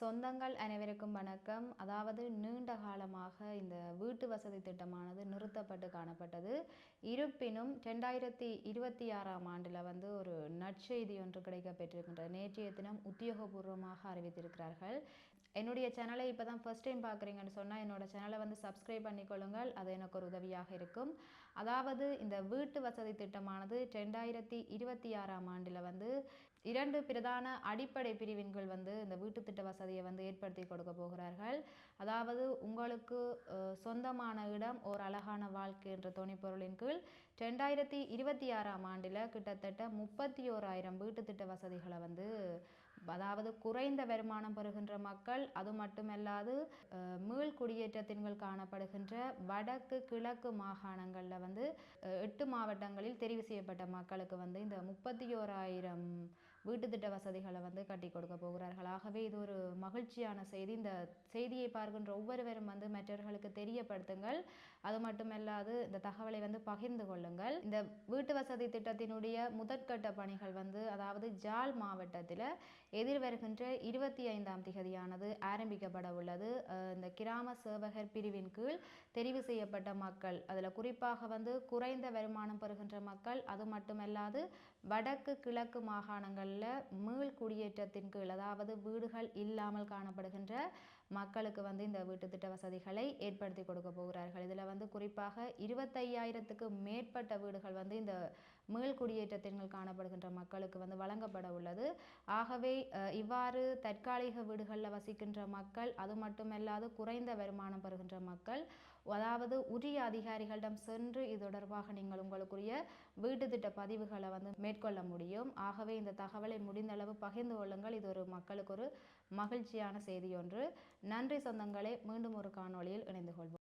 சொந்தங்கள் அனைவருக்கும் வணக்கம். அதாவது நீண்ட காலமாக இந்த வீட்டு வசதி திட்டமானது நிறுத்தப்பட்டு காணப்பட்டது. இருப்பினும் 2026ஆம் ஆண்டில் ஒரு நற்செய்தி ஒன்று கிடைக்கப்பெற்றிருக்கின்றது. நேற்றைய தினம் உத்தியோகபூர்வமாக அறிவித்திருக்கிறார்கள். என்னுடைய சேனலை இப்போ தான் ஃபர்ஸ்ட் டைம் பார்க்குறீங்கன்னு சொன்னால் என்னோட சேனலை சப்ஸ்கிரைப் பண்ணிக்கொள்ளுங்கள். அது எனக்கு ஒரு உதவியாக இருக்கும். அதாவது இந்த வீட்டு வசதி திட்டமானது 2026ஆம் ஆண்டில் 2 பிரதான அடிப்படை பிரிவின்கள் இந்த வீட்டு திட்ட வசதியை ஏற்படுத்தி கொடுக்க போகிறார்கள். அதாவது உங்களுக்கு சொந்தமான இடம் ஒரு அழகான வாழ்க்கை என்ற துணைப்பொருளின் கீழ் 2026ஆம் ஆண்டில் கிட்டத்தட்ட 31,000 வீட்டு திட்ட வசதிகளை அதாவது குறைந்த வருமானம் பெறுகின்ற மக்கள், அது மட்டுமல்லாது மீள் குடியேற்றத்தின் காணப்படுகின்ற வடக்கு கிழக்கு மாகாணங்களில் 8 மாவட்டங்களில் தெரிவு செய்யப்பட்ட மக்களுக்கு இந்த 31,000 வீட்டு திட்ட வசதிகளை கட்டி கொடுக்க போகிறார்கள். ஆகவே இது ஒரு மகிழ்ச்சியான செய்தி. இந்த செய்தியை பார்க்கின்ற ஒவ்வொருவரும் மற்றவர்களுக்கு தெரியப்படுத்துங்கள். அது மட்டுமல்லாது இந்த தகவலை பகிர்ந்து கொள்ளுங்கள். இந்த வீட்டு வசதி திட்டத்தினுடைய முதற்கட்ட பணிகள் அதாவது ஜாழ் மாவட்டத்தில் எதிர்வருகின்ற 25ஆம் திகதியானது ஆரம்பிக்கப்பட உள்ளது. இந்த கிராம சேவகர் பிரிவின் கீழ் தெரிவு செய்யப்பட்ட மக்கள், அதில் குறிப்பாக குறைந்த வருமானம் பெறுகின்ற மக்கள், அது மட்டுமல்லாது வடக்கு கிழக்கு மாகாணங்களில் மீள் குடியேற்றத்தின் கீழ் அதாவது வீடுகள் இல்லாமல் காணப்படுகின்ற மக்களுக்கு இந்த வீட்டு திட்ட வசதிகளை ஏற்படுத்தி கொடுக்க போகிறார்கள். இதில் குறிப்பாக 25,000க்கு மேற்பட்ட வீடுகள் இந்த மீள் குடியேற்றத்தின் காணப்படுகின்ற மக்களுக்கு வழங்கப்பட உள்ளது. ஆகவே இவ்வாறு தற்காலிக வீடுகளில் வசிக்கின்ற மக்கள், அது மட்டுமல்லாது குறைந்த வருமானம் பெறுகின்ற மக்கள், அதாவது உரிய அதிகாரிகளிடம் சென்று இது தொடர்பாக நீங்கள் உங்களுக்குரிய வீட்டு திட்ட பதிவுகளை மேற்கொள்ள முடியும். ஆகவே இந்த தகவலை முடிந்தளவு பகிர்ந்து கொள்ளுங்கள். இது ஒரு மக்களுக்கு ஒரு மகிழ்ச்சியான செய்தி ஒன்று. நன்றி சொந்தங்களே. மீண்டும் ஒரு காணொளியில் இணைந்து கொள்வோம்.